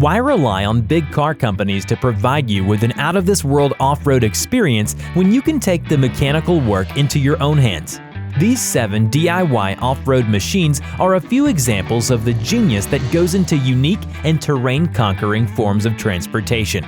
Why rely on big car companies to provide you with an out-of-this-world off-road experience when you can take the mechanical work into your own hands? These 7 DIY off-road machines are a few examples of the genius that goes into unique and terrain-conquering forms of transportation.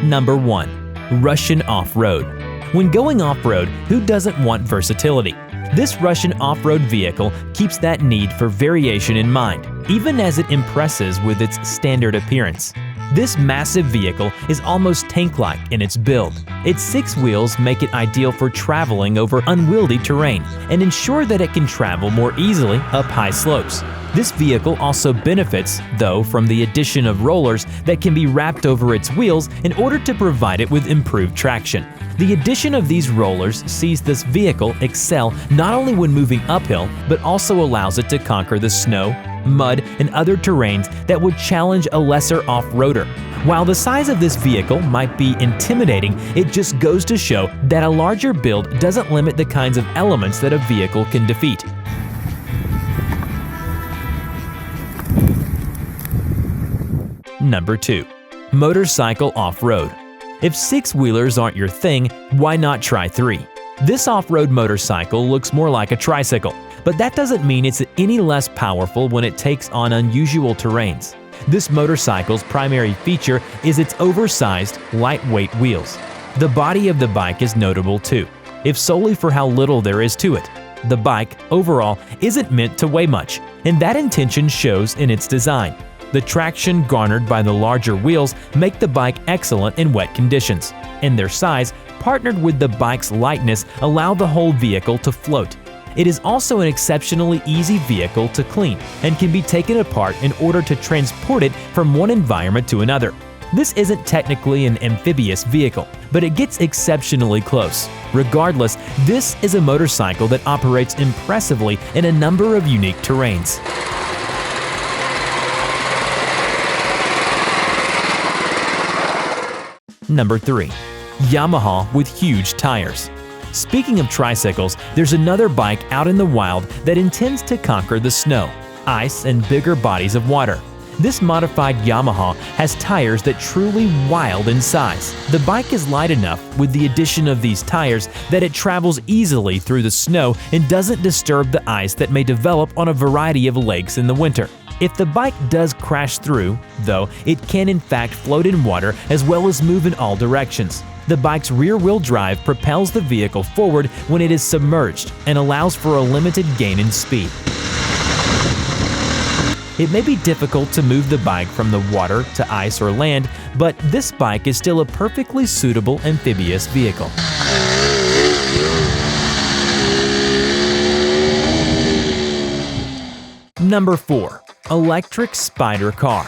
Number 1. Russian Off-Road. When going off-road, who doesn't want versatility? This Russian off-road vehicle keeps that need for variation in mind, even as it impresses with its standard appearance. This massive vehicle is almost tank-like in its build. Its 6 wheels make it ideal for traveling over unwieldy terrain and ensure that it can travel more easily up high slopes. This vehicle also benefits, though, from the addition of rollers that can be wrapped over its wheels in order to provide it with improved traction. The addition of these rollers sees this vehicle excel not only when moving uphill, but also allows it to conquer the snow, mud, and other terrains that would challenge a lesser off-roader. While the size of this vehicle might be intimidating, it just goes to show that a larger build doesn't limit the kinds of elements that a vehicle can defeat. Number 2. Motorcycle Off-Road. If 6-wheelers aren't your thing, why not try 3? This off-road motorcycle looks more like a tricycle, but that doesn't mean it's any less powerful when it takes on unusual terrains. This motorcycle's primary feature is its oversized, lightweight wheels. The body of the bike is notable too, if solely for how little there is to it. The bike, overall, isn't meant to weigh much, and that intention shows in its design. The traction garnered by the larger wheels make the bike excellent in wet conditions, and their size, partnered with the bike's lightness, allow the whole vehicle to float. It is also an exceptionally easy vehicle to clean and can be taken apart in order to transport it from one environment to another. This isn't technically an amphibious vehicle, but it gets exceptionally close. Regardless, this is a motorcycle that operates impressively in a number of unique terrains. Number 3. Yamaha with huge tires. Speaking of tricycles, there's another bike out in the wild that intends to conquer the snow, ice, and bigger bodies of water. This modified Yamaha has tires that truly wild in size. The bike is light enough with the addition of these tires that it travels easily through the snow and doesn't disturb the ice that may develop on a variety of lakes in the winter. If the bike does crash through, though, it can in fact float in water as well as move in all directions. The bike's rear-wheel drive propels the vehicle forward when it is submerged and allows for a limited gain in speed. It may be difficult to move the bike from the water to ice or land, but this bike is still a perfectly suitable amphibious vehicle. Number 4. Electric Spider Car.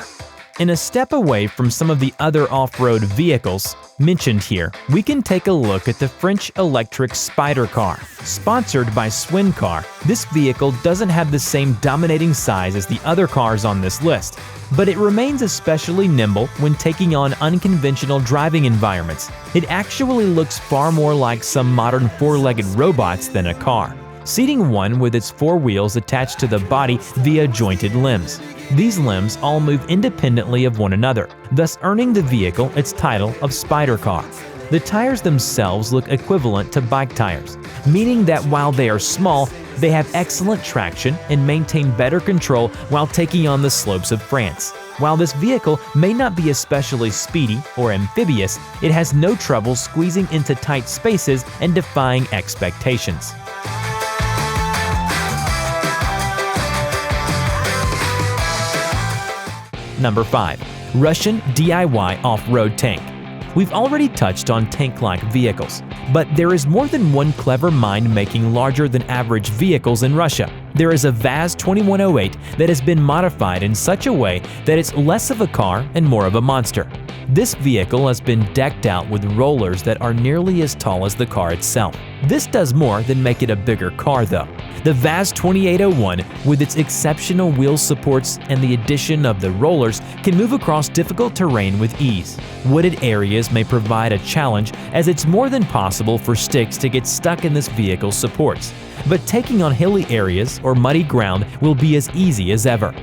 In a step away from some of the other off-road vehicles mentioned here, we can take a look at the French electric Spider Car. Sponsored by Swincar, this vehicle doesn't have the same dominating size as the other cars on this list, but it remains especially nimble when taking on unconventional driving environments. It actually looks far more like some modern 4-legged robots than a car, seating one with its 4 wheels attached to the body via jointed limbs. These limbs all move independently of one another, thus earning the vehicle its title of Spider Car. The tires themselves look equivalent to bike tires, meaning that while they are small, they have excellent traction and maintain better control while taking on the slopes of France. While this vehicle may not be especially speedy or amphibious, it has no trouble squeezing into tight spaces and defying expectations. Number 5. Russian DIY Off-Road Tank. We've already touched on tank-like vehicles, but there is more than one clever mind making larger than average vehicles in Russia. There is a Vaz 2108 that has been modified in such a way that it's less of a car and more of a monster. This vehicle has been decked out with rollers that are nearly as tall as the car itself. This does more than make it a bigger car though. The VAZ 2801, with its exceptional wheel supports and the addition of the rollers, can move across difficult terrain with ease. Wooded areas may provide a challenge, as it's more than possible for sticks to get stuck in this vehicle's supports. But taking on hilly areas or muddy ground will be as easy as ever.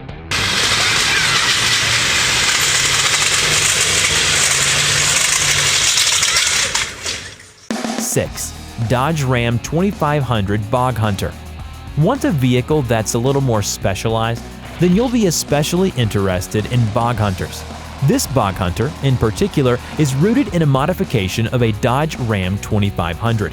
6. Dodge Ram 2500 Bog Hunter. Want a vehicle that's a little more specialized? Then you'll be especially interested in bog hunters. This bog hunter, in particular, is rooted in a modification of a Dodge Ram 2500.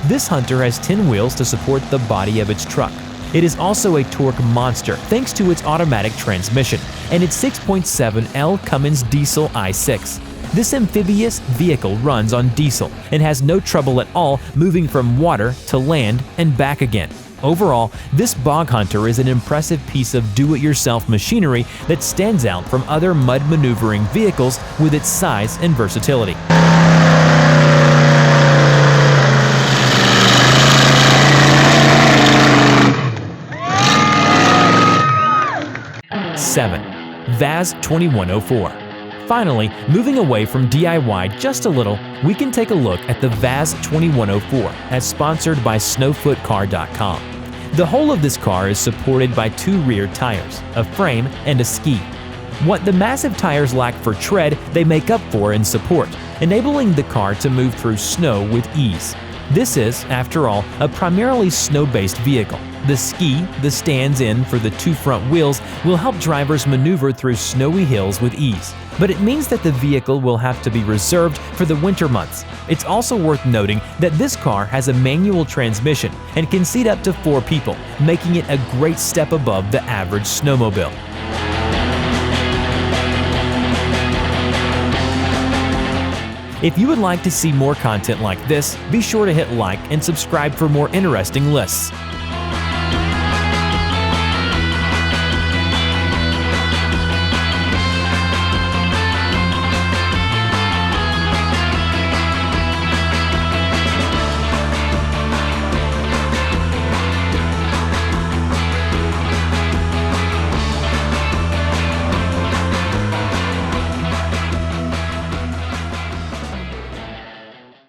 This hunter has 10 wheels to support the body of its truck. It is also a torque monster thanks to its automatic transmission and its 6.7 L Cummins diesel i6. This amphibious vehicle runs on diesel and has no trouble at all moving from water to land and back again. Overall, this bog hunter is an impressive piece of do-it-yourself machinery that stands out from other mud maneuvering vehicles with its size and versatility. 7. VAZ 2104. Finally, moving away from DIY just a little, we can take a look at the VAZ 2104 as sponsored by snowfootcar.com. The whole of this car is supported by 2 rear tires, a frame, and a ski. What the massive tires lack for tread, they make up for in support, enabling the car to move through snow with ease. This is, after all, a primarily snow-based vehicle. The ski, the stands-in for the 2 front wheels, will help drivers maneuver through snowy hills with ease. But it means that the vehicle will have to be reserved for the winter months. It's also worth noting that this car has a manual transmission and can seat up to 4 people, making it a great step above the average snowmobile. If you would like to see more content like this, be sure to hit like and subscribe for more interesting lists.